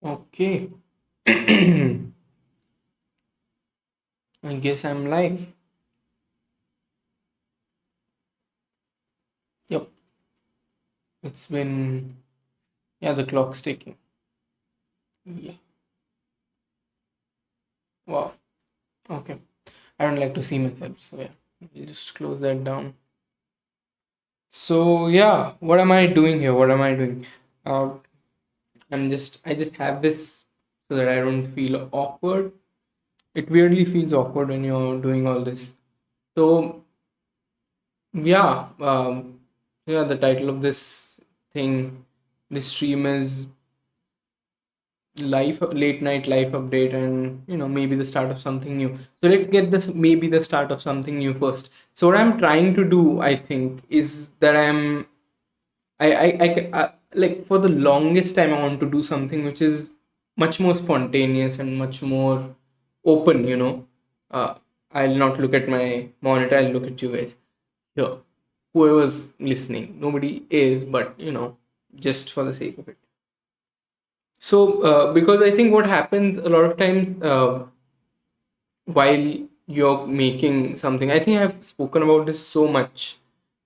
Okay. I guess I'm live. Yep. It's been, yeah, the clock's ticking. Yeah. Wow. Okay. I don't like to see myself. So, yeah, we'll just close that down. So, yeah, what am I doing here? What am I doing? Uh, I just have this so that I don't feel awkward. It weirdly feels awkward when you're doing all this. So, yeah, yeah, the title of thing, this stream is life late night life update, and maybe the start of something new. So let's get this maybe the start of something new first. So what I'm trying to do, I think, is that like, for the longest time, I want to do something which is much more spontaneous and much more open. uh, I'll not look at my monitor, I'll look at you guys here, whoever's listening. Nobody is, but just for the sake of it. So, because I think what happens a lot of times, while you're making something, I think I've spoken about this so much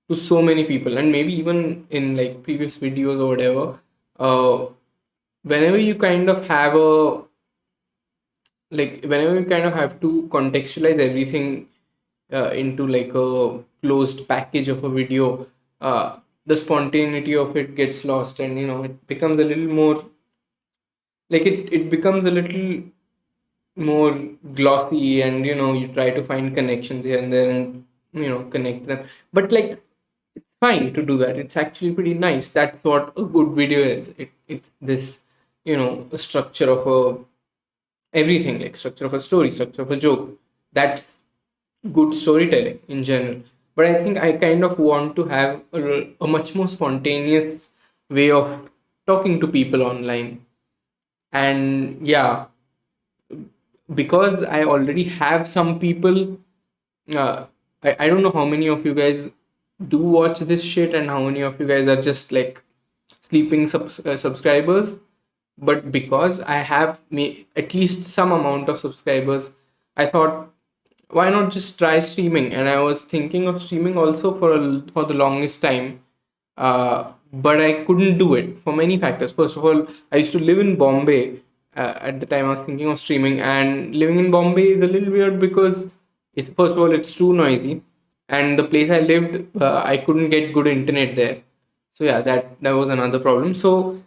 to so many people, and maybe even in like previous videos or whatever. Whenever you kind of have a whenever you kind of have to contextualize everything into like a closed package of a video, the spontaneity of it gets lost, and it becomes a little more it becomes a little more glossy, and you try to find connections here and there, and connect them. But like, it's fine to do that. It's actually pretty nice. That's what a good video is. It's this, a structure of a everything, like structure of a story, structure of a joke. That's good storytelling in general. But I think I kind of want to have a much more spontaneous way of talking to people online. And yeah, because I already have some people, I don't know how many of you guys do watch this shit and how many of you guys are just like sleeping subscribers. But because I have at least some amount of subscribers, I thought, why not just try streaming? And I was thinking of streaming also for the longest time, but I couldn't do it for many factors. First of all, I used to live in Bombay at the time I was thinking of streaming, and living in Bombay is a little weird because it's, first of all, it's too noisy, and the place I lived, I couldn't get good internet there. So yeah, that was another problem. So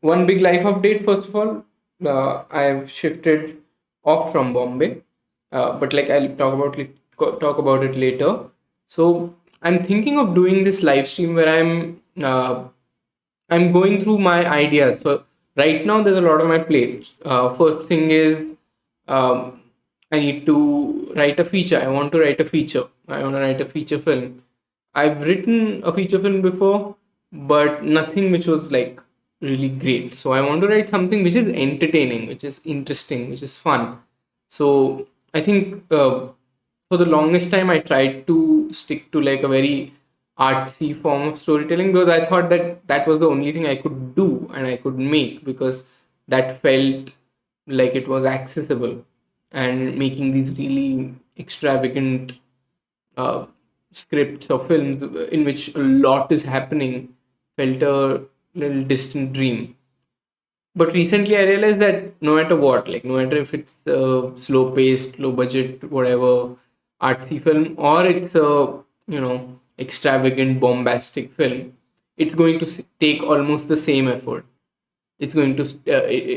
one big life update. First of all, I've shifted off from Bombay, but like, I'll talk about it later. So I'm thinking of doing this live stream where I'm going through my ideas. So right now there's a lot on my plate. First thing is, um, I need to write a feature. I want to write a feature. I want to write a feature film. I've written a feature film before, but nothing which was like really great. So I want to write something which is entertaining, which is interesting, which is fun. So I think, for the longest time, I tried to stick to like a very artsy form of storytelling, because I thought that that was the only thing I could do and I could make, because that felt like it was accessible. And making these really extravagant uh, scripts or films in which a lot is happening felt a little distant dream. But recently, I realized that no matter what, like no matter if it's a slow paced, low budget, whatever artsy film, or it's a extravagant, bombastic film, it's going to take almost the same effort. It's going to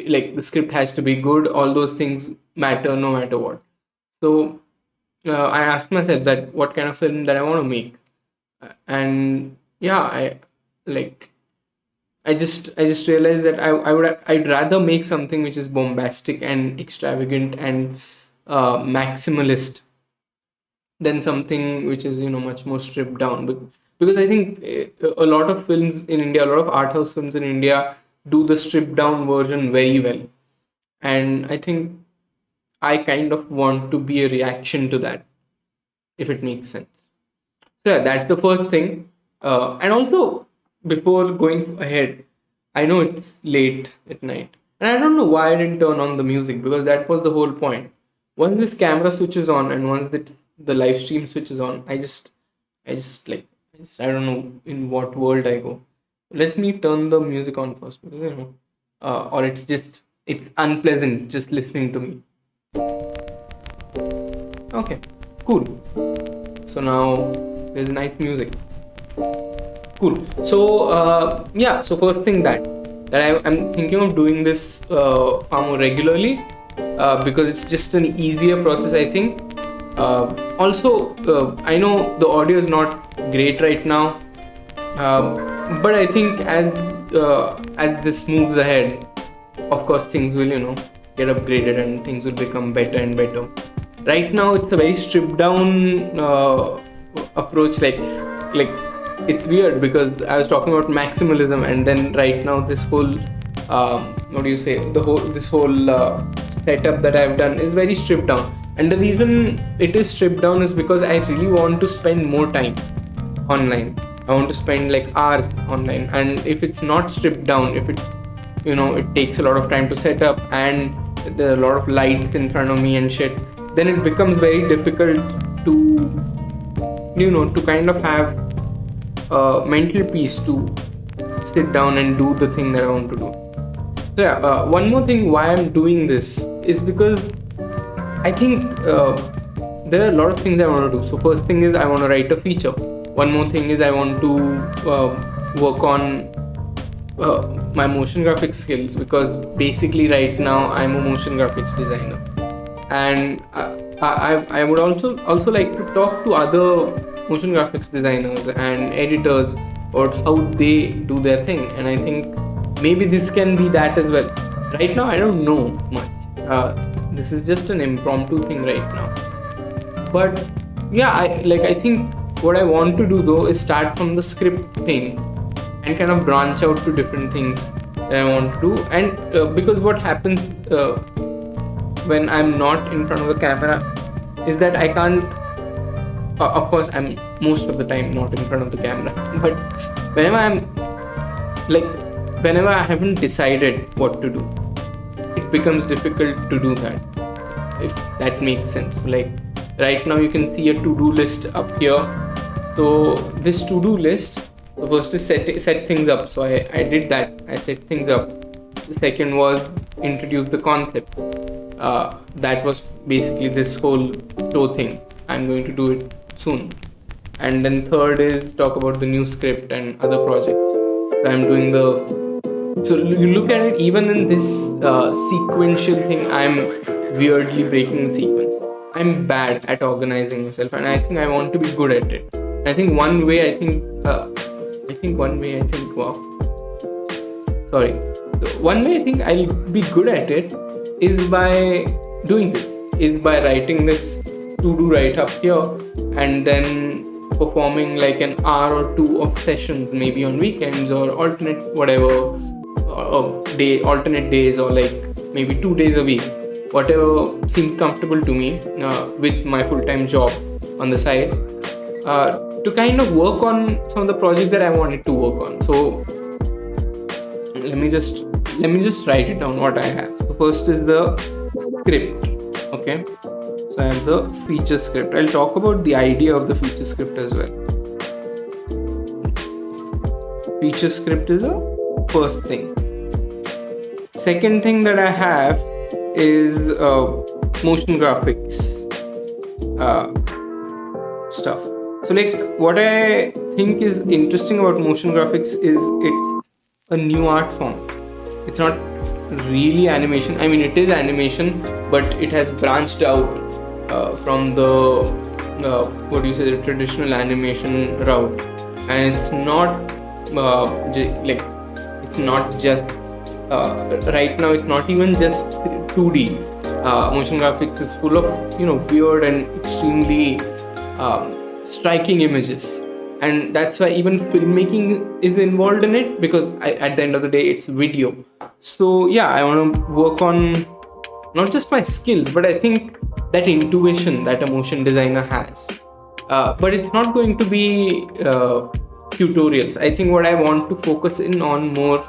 like, the script has to be good. All those things matter no matter what. So I asked myself that what kind of film that I want to make, and yeah, like I just realized that I'd rather make something which is bombastic and extravagant and maximalist than something which is much more stripped down. Because I think a lot of films in India, a lot of art house films in India do the stripped down version very well, and I think I kind of want to be a reaction to that, if it makes sense. So yeah, that's the first thing. And also, before going ahead, I know it's late at night, And I don't know why I didn't turn on the music, because that was the whole point. Once this camera switches on and once the live stream switches on, I just like, I don't know in what world I go. Let me turn the music on first, because or it's unpleasant just listening to me. Okay, cool. So now there's nice music. Cool. So yeah. So first thing that I'm thinking of doing this far more regularly, because it's just an easier process, I think. Also, I know the audio is not great right now, but I think as this moves ahead, of course things will get upgraded and things will become better and better. Right now it's a very stripped down approach. Like it's weird because I was talking about maximalism, and then right now this whole this whole setup that I've done is very stripped down. And the reason it is stripped down is because I really want to spend more time online. I want to spend like hours online, and if it's not stripped down, if it's it takes a lot of time to set up and there are a lot of lights in front of me and shit, then it becomes very difficult to to kind of have mental peace to sit down and do the thing that I want to do. So yeah, one more thing why I'm doing this is because I think there are a lot of things I want to do. So first thing is I want to write a feature. One more thing is I want to work on my motion graphics skills, because basically right now I'm a motion graphics designer, and I would also like to talk to other motion graphics designers and editors about how they do their thing, and I think maybe this can be that as well. Right now I don't know much. This is just an impromptu thing right now, but yeah, I think what I want to do though is start from the script thing and kind of branch out to different things that I want to do. And because what happens when I'm not in front of the camera is that I can't of course I'm most of the time not in front of the camera, but whenever I haven't decided what to do, it becomes difficult to do that, if that makes sense. Like right now you can see a to-do list up here. So this to-do list, first is set things up. So I did that. I set things up. The second was introduce the concept. That was basically this whole show thing. I'm going to do it soon. And then third is talk about the new script and other projects. So I'm doing so you look at it, even in this sequential thing, I'm weirdly breaking the sequence. I'm bad at organizing myself, and I think I want to be good at it. I think one way I think I'll be good at it is by doing this, is by writing this to-do right up here, and then performing like an hour or two of sessions, maybe on weekends or alternate days, or like maybe 2 days a week, whatever seems comfortable to me, with my full-time job on the side, to kind of work on some of the projects that I wanted to work on. So let me just write it down what I have. So first is the script. Okay, so I have the feature script. I'll talk about the idea of the feature script as well. Feature script is the first thing. Second thing that I have is motion graphics stuff. So like what I think is interesting about motion graphics is it's a new art form. It's not really animation. I mean, it is animation, but it has branched out from the the traditional animation route, and it's not just right now. It's not even just 2D. Motion graphics is full of weird and extremely striking images, and that's why even filmmaking is involved in it, because at the end of the day it's video. So yeah, I want to work on not just my skills, but I think that intuition that a motion designer has, but it's not going to be tutorials. I think what I want to focus in on more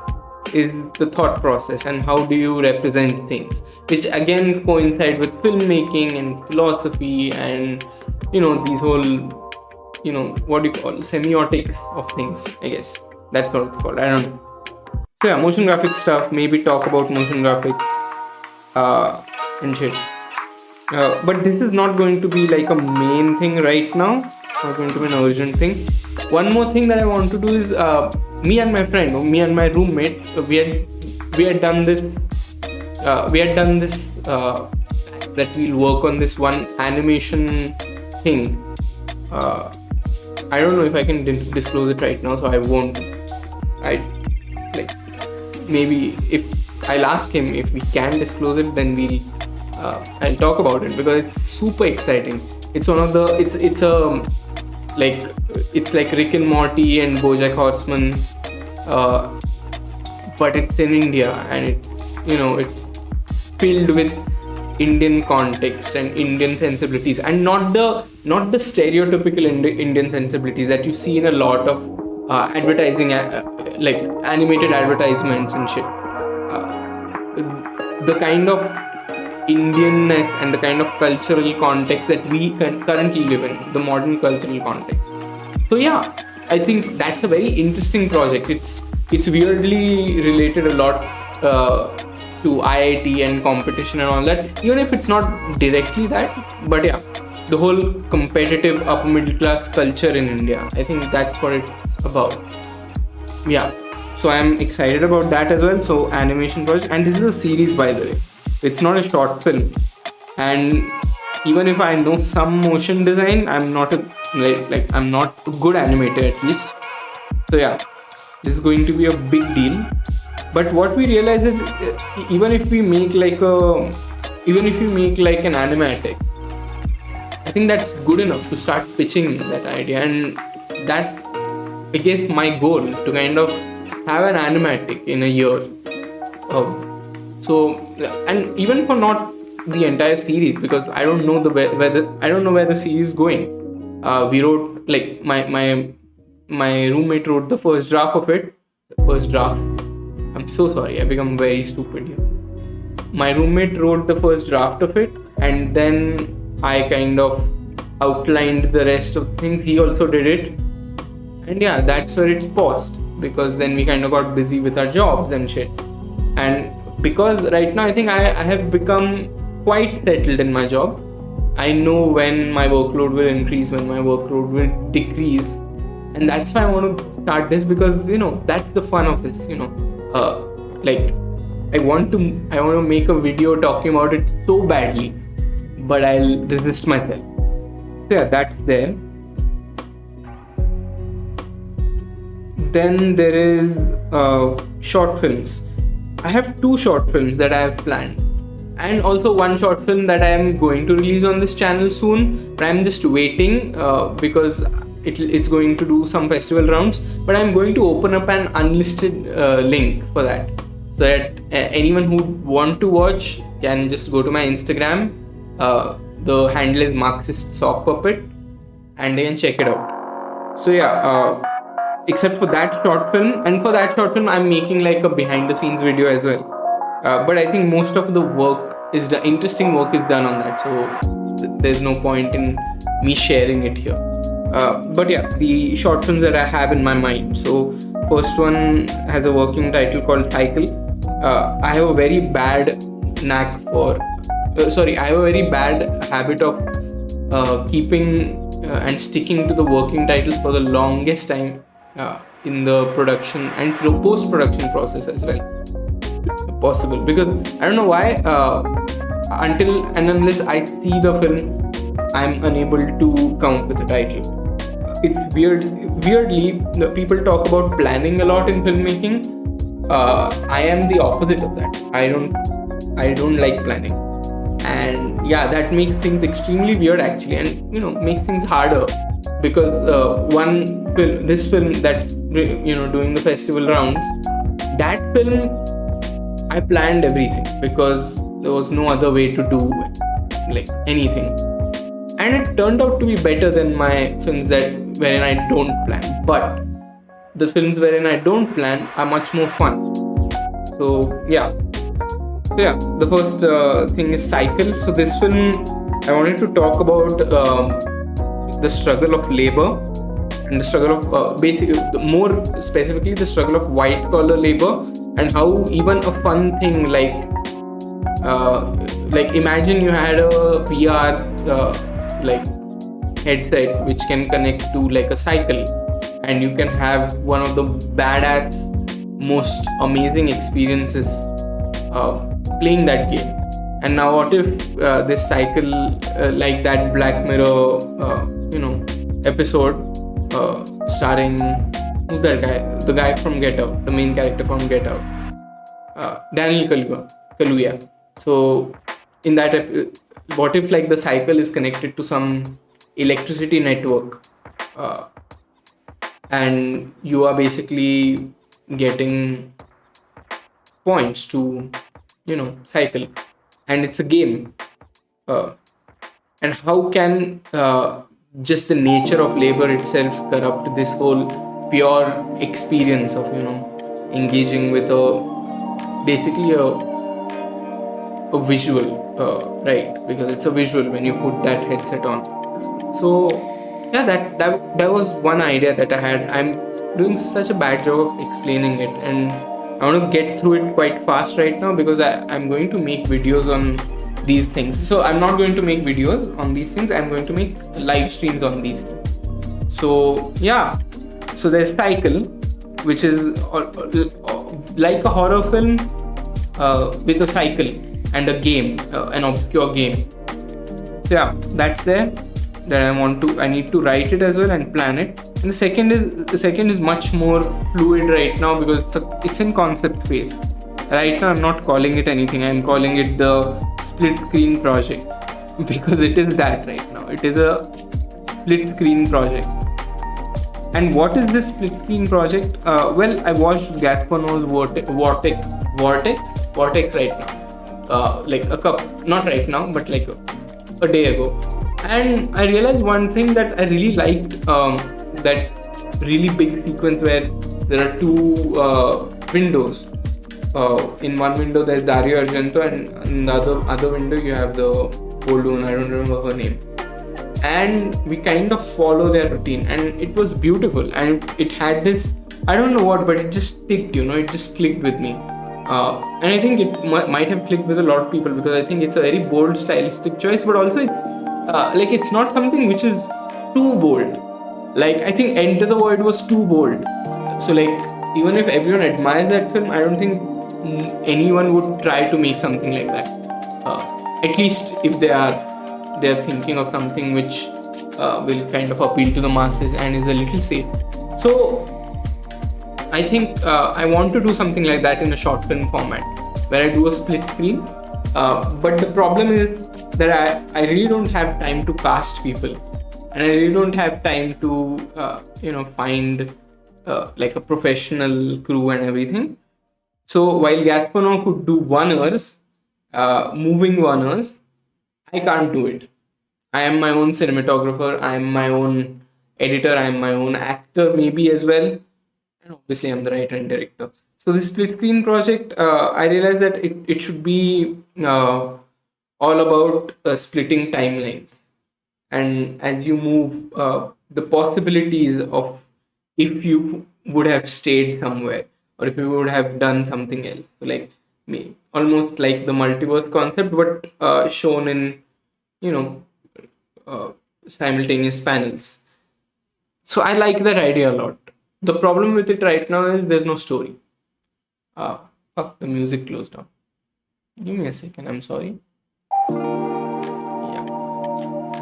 is the thought process and how do you represent things, which again coincide with filmmaking and philosophy and these whole what do you call semiotics of things, I guess that's what it's called. I don't know. So yeah, motion graphics stuff, maybe talk about motion graphics and shit. But this is not going to be like a main thing right now, not going to be an urgent thing. One more thing that I want to do is me and my roommate, we had done this that we'll work on this one animation thing. I don't know if I can disclose it right now, so I won't. Maybe if I'll ask him if we can disclose it, then I'll talk about it, because it's super exciting. It's one of the it's like Rick and Morty and BoJack Horseman, but it's in India, and it's filled with Indian context and Indian sensibilities, and not the stereotypical Indian sensibilities that you see in a lot of advertising, like animated advertisements and shit. The kind of Indianness and the kind of cultural context that we currently live in, the modern cultural context. So yeah, I think that's a very interesting project. It's weirdly related a lot to IIT and competition and all that, even if it's not directly that. But yeah, the whole competitive upper middle class culture in India, I think that's what it's about. Yeah, so I'm excited about that as well. So animation project, and this is a series, by the way. It's not a short film, and even if I know some motion design, I'm not a good animator at least. So yeah, this is going to be a big deal. But what we realize is, even if we make like an animatic, I think that's good enough to start pitching that idea, and that's, I guess, my goal, to kind of have an animatic in a year. So, and even for not the entire series, because I don't know where the series is going. We wrote, like, my roommate wrote the first draft of it. I'm so sorry, I become very stupid here. My roommate wrote the first draft of it, and then I kind of outlined the rest of things. He also did it, and yeah, that's where it paused, because then we kind of got busy with our jobs and shit. And because right now I think I have become quite settled in my job. I know when my workload will increase, when my workload will decrease, and that's why I want to start this, because that's the fun of this. Like, I want to make a video talking about it so badly, but I'll resist myself. So yeah, that's there. Then there is short films. I have 2 short films that I have planned, and also one short film that I am going to release on this channel soon, but I'm just waiting because it's going to do some festival rounds. But I'm going to open up an unlisted link for that, so that anyone who want to watch can just go to my Instagram. The handle is Marxist Sock Puppet, and they can check it out. So yeah, except for that short film, and for that short film I'm making like a behind the scenes video as well. But I think most of the interesting work is done on that, so there's no point in me sharing it here. But yeah, the short films that I have in my mind. So first one has a working title called Cycle. I have a very bad habit of keeping and sticking to the working titles for the longest time in the production and post-production process as well, possible, because I don't know why, until and unless I see the film, I'm unable to come up with a title. It's weirdly, the people talk about planning a lot in filmmaking. I am the opposite of that. I don't like planning, and yeah, that makes things extremely weird actually, and makes things harder, because this film that's doing the festival rounds, that film I planned everything, because there was no other way to do like anything, and it turned out to be better than my films wherein I don't plan. But the films wherein I don't plan are much more fun. So yeah. The first thing is cycle. So this film, I wanted to talk about the struggle of labor and the struggle of more specifically the struggle of white collar labor, and how even a fun thing like imagine you had a VR like headset which can connect to like a cycle, and you can have one of the badass, most amazing experiences playing that game. And now what if this cycle like that Black Mirror episode starring, who's that guy, the guy from Get Out, the main character from Get Out, Daniel Kaluuya. So in that what if like the cycle is connected to some electricity network, and you are basically getting points to cycle, and it's a game, and how can just the nature of labor itself corrupt this whole pure experience of engaging with basically a visual, right? Because it's a visual when you put that headset on. So yeah, that was one idea that I had. I'm doing such a bad job of explaining it, and I want to get through it quite fast right now because I'm going to make videos on these things. So I'm not going to make videos on these things, I'm going to make live streams on these things. So yeah, so there's Cycle, which is like a horror film with a cycle and a game, an obscure game. So yeah, that's there. That I need to write it as well and plan it. And the second is much more fluid right now because it's in concept phase. Right now I'm not calling it anything. I'm calling it the split screen project because it is that right now. It is a split screen project. And what is this split screen project? Well, I watched Gaspar Noé's Vortex right now. Like not right now, but like a day ago. And I realized one thing that I really liked, that really big sequence where there are two windows. In one window there's Dario Argento, and in the other window you have the old one, I don't remember her name. And we kind of follow their routine, and it was beautiful, and it had this, I don't know what, but it just ticked, it just clicked with me. And I think it might have clicked with a lot of people because I think it's a very bold stylistic choice, but also it's not something which is too bold. Like I think Enter the Void was too bold. So like even if everyone admires that film, I don't think anyone would try to make something like that. At least if they're thinking of something which will kind of appeal to the masses and is a little safe. So I think I want to do something like that in a short film format where I do a split screen. But the problem is that I really don't have time to cast people, and I really don't have time to find like a professional crew and everything. So while Gaspar Noé could do one-ers, moving one-ers, I can't do it. I am my own cinematographer, I am my own editor, I am my own actor maybe as well, and obviously I'm the writer and director. So this split screen project, I realized that it should be all about splitting timelines. And as you move, the possibilities of if you would have stayed somewhere or if you would have done something else. So like almost like the multiverse concept, but shown in, simultaneous panels. So I like that idea a lot. The problem with it right now is there's no story. Fuck, the music closed down. Give me a second, I'm sorry. Yeah.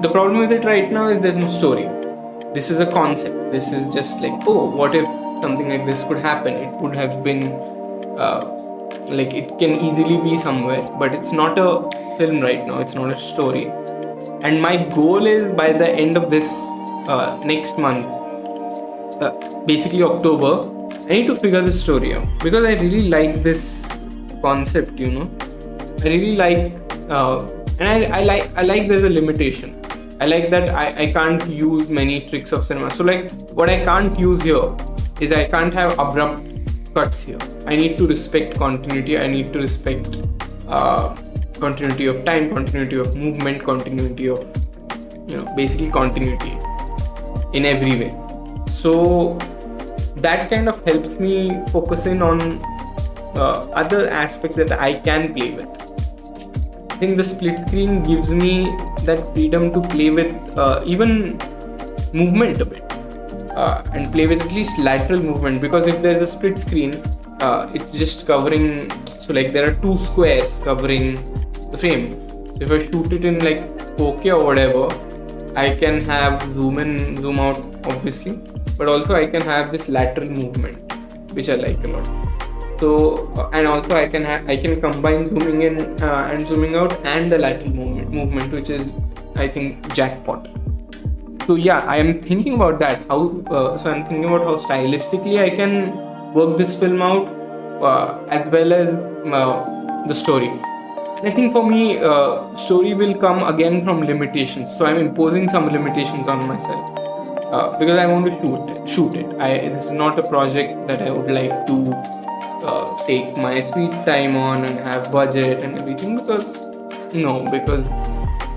The problem with it right now is there's no story. This is a concept. This is just like, oh, what if something like this could happen? It would have been, it can easily be somewhere, but it's not a film right now. It's not a story. And my goal is by the end of this next month, basically October, I need to figure this story out because I really like this concept, I really like, and I like there's a limitation. I like that I can't use many tricks of cinema. So like what I can't use here is I can't have abrupt cuts here. I need to respect continuity. I need to respect continuity of time, continuity of movement, continuity of, basically continuity in every way. So that kind of helps me focus in on other aspects that I can play with. I think the split screen gives me that freedom to play with even movement a bit, and play with at least lateral movement, because if there's a split screen, it's just covering, so like there are two squares covering the frame. If I shoot it in like 4K or whatever, I can have zoom in, zoom out obviously, but also I can have this lateral movement, which I like a lot. So and also I can combine zooming in and zooming out and the lateral movement, which is, I think, jackpot. So yeah, I am thinking about that. So I'm thinking about how stylistically I can work this film out, as well as the story. And I think for me, story will come again from limitations. So I'm imposing some limitations on myself because I want to shoot it. This is not a project that I would like to take my sweet time on and have budget and everything, because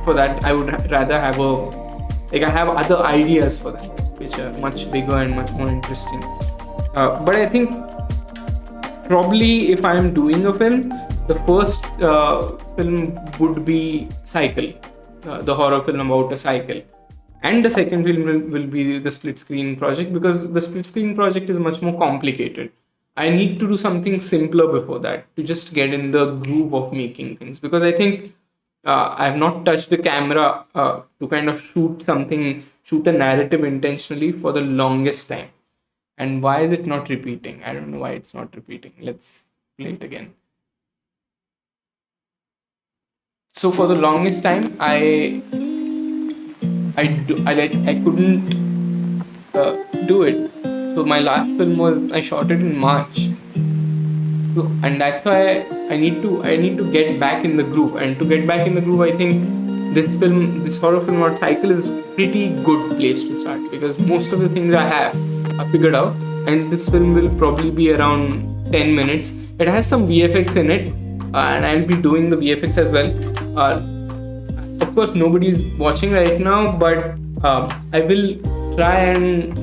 for that I would rather have I have other ideas for that, which are much bigger and much more interesting. But I think probably if I am doing a film, the first film would be Cycle, the horror film about a cycle, and the second film will be the split screen project, because the split screen project is much more complicated. I need to do something simpler before that to just get in the groove of making things, because I think I have not touched the camera to kind of shoot a narrative intentionally for the longest time. And why is it not repeating? I don't know why it's not repeating. Let's play it again. So for the longest time, I couldn't do it. So my last film I shot it in March. So, and that's why I need to get back in the groove. And to get back in the groove, I think this horror film or Cycle is a pretty good place to start, because most of the things I have figured out, and this film will probably be around 10 minutes. It has some VFX in it, and I'll be doing the VFX as well. Of course, nobody's watching right now, but I will try and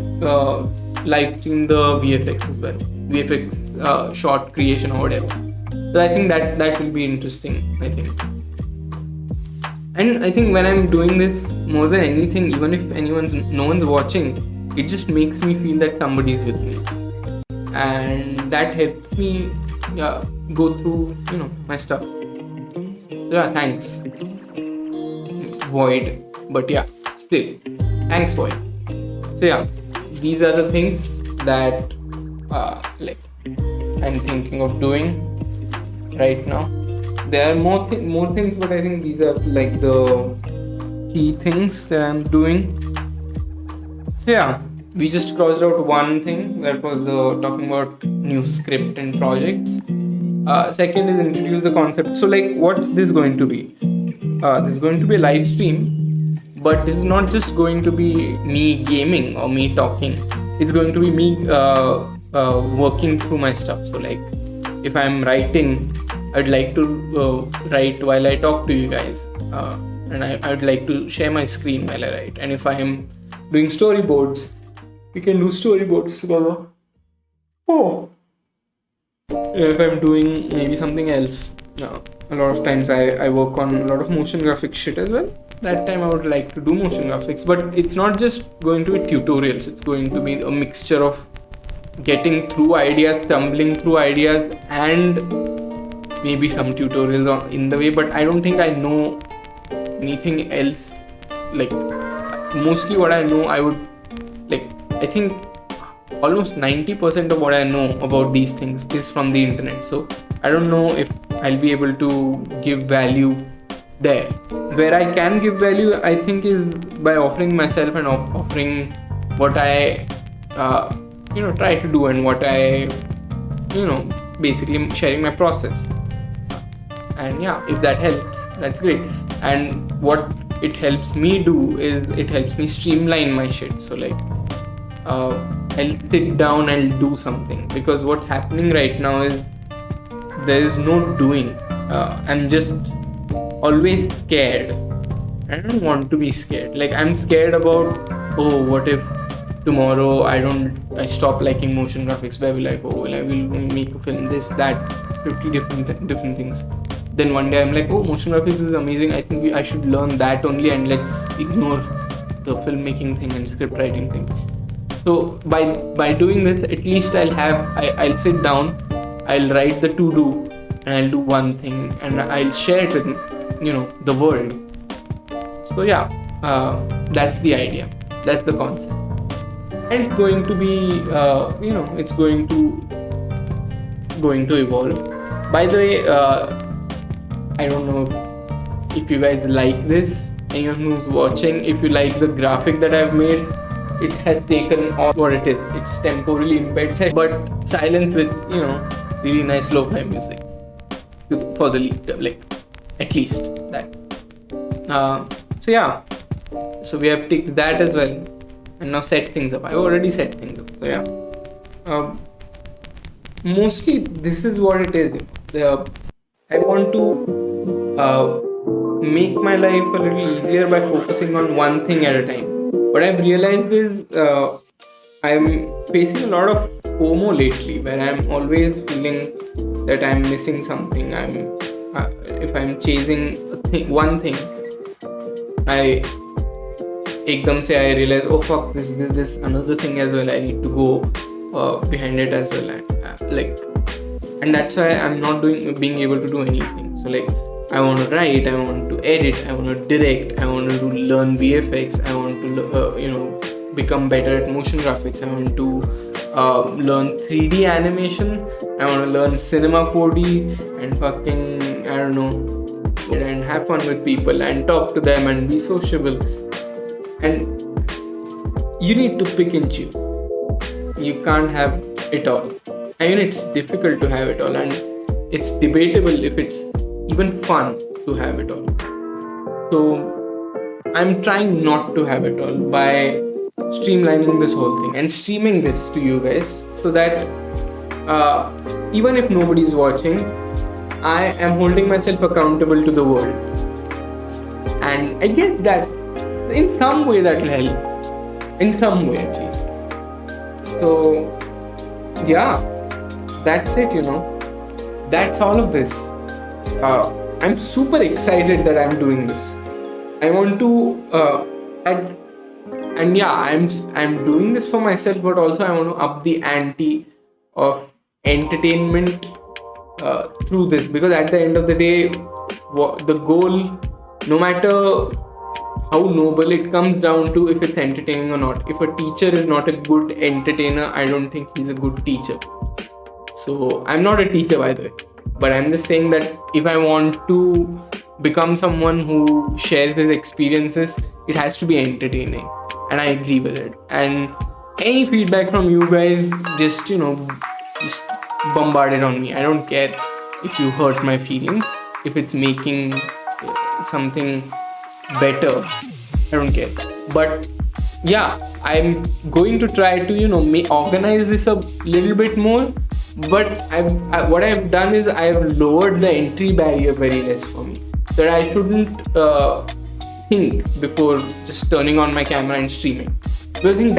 live stream the VFX as well. VFX short creation or whatever. So I think that will be interesting, I think. And I think when I'm doing this, more than anything, even if no one's watching, it just makes me feel that somebody's with me, and that helps me go through my stuff. So yeah, thanks Void, but yeah, still thanks Void. So yeah, these are the things that I'm thinking of doing right now. There are more things, but I think these are like the key things that I'm doing. So yeah, we just crossed out one thing, that was talking about new script and projects. Second is introduce the concept. So like, what's this going to be? This is going to be a live stream, but this is not just going to be me gaming or me talking. It's going to be me working through my stuff. So like, if I'm writing, I'd like to write while I talk to you guys, and I'd like to share my screen while I write. And if I am doing storyboards, we can do storyboards together. If I'm doing maybe something else, a lot of times I work on a lot of motion graphics shit as well. That time I would like to do motion graphics, but it's not just going to be tutorials. It's going to be a mixture of getting through ideas, stumbling through ideas, and maybe some tutorials in the way. But I don't think I know anything else. Like, mostly what I know, I think almost 90% of what I know about these things is from the internet. So I don't know if I'll be able to give value there. Where I can give value, I think, is by offering myself and offering what I try to do, and what I basically sharing my process. And yeah, if that helps, that's great. And what it helps me do is it helps me streamline my shit. So like, I'll sit down and do something, because what's happening right now is there is no doing. I'm just always scared. I don't want to be scared. Like, I'm scared about, oh, what if tomorrow I stop liking motion graphics? Where will I go? I will make a film, this, that, 50 different things. Then one day I'm like, oh, motion graphics is amazing. I think I should learn that only, and let's ignore the filmmaking thing and script writing thing. So by doing this, at least I'll sit down, I'll write the to do, and I'll do one thing, and I'll share it with the world. So yeah, that's the idea, that's the concept, and it's going to be it's going to evolve. By the way, I don't know if you guys like this, anyone who's watching, if you like the graphic that I've made. It has taken on what it is. It's temporarily impaired, but silence with really nice lo-fi music for the lead, like at least that. So yeah, so we have ticked that as well, and now set things up. I already set things up. So yeah, mostly this is what it is. I want to make my life a little easier by focusing on one thing at a time. What I've realized is I'm facing a lot of FOMO lately, where I'm always feeling that I'm missing something. If I'm chasing one thing, I ekdam se I realize, oh fuck, this another thing as well. I need to go behind it as well. And that's why I'm not being able to do anything. So like, I want to write, I want to edit, I want to direct, I want to learn VFX, I want to become better at motion graphics, I want to learn 3D animation, I want to learn cinema 4D, and fucking, I don't know, and have fun with people and talk to them and be sociable. And you need to pick and choose. You can't have it all. I mean, it's difficult to have it all, and it's debatable if it's even fun to have it all. So I'm trying not to have it all by streamlining this whole thing and streaming this to you guys, so that even if nobody's watching, I am holding myself accountable to the world. And I guess that in some way that will help, in some way at least. So yeah, that's it, that's all of this. I'm super excited that I'm doing this. I want to and yeah, I'm doing this for myself, but also I want to up the ante of entertainment through this, because at the end of the day, the goal, no matter how noble, it comes down to if it's entertaining or not. If a teacher is not a good entertainer, I don't think he's a good teacher. So I'm not a teacher, by the way, but I'm just saying that if I want to become someone who shares his experiences, it has to be entertaining, and I agree with it. And any feedback from you guys, just bombard it on me. I don't care if you hurt my feelings, if it's making something better, I don't care. But yeah, I'm going to try to organize this a little bit more. But what I've done is I've lowered the entry barrier very less for me, that I shouldn't think before just turning on my camera and streaming. So I think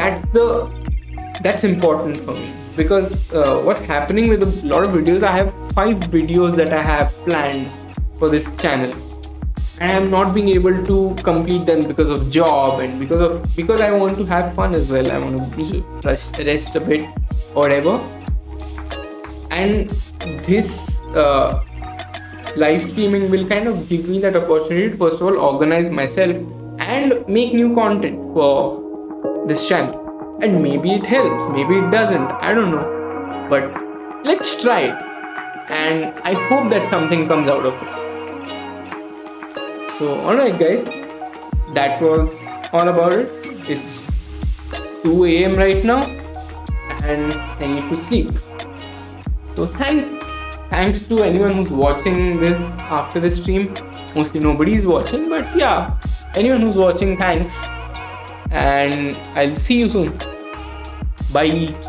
that's important for me, because what's happening with a lot of videos, I have 5 videos that I have planned for this channel, and I'm not being able to complete them because of job and because I want to have fun as well. I want to rest a bit or whatever. And this live streaming will kind of give me that opportunity to first of all organize myself and make new content for this channel. And maybe it helps, maybe it doesn't, I don't know. But let's try it. And I hope that something comes out of it. So alright guys, that was all about it. It's 2 a.m. right now and I need to sleep. So thanks to anyone who's watching this after the stream. Mostly nobody is watching, but yeah, anyone who's watching, thanks. And I'll see you soon. Bye.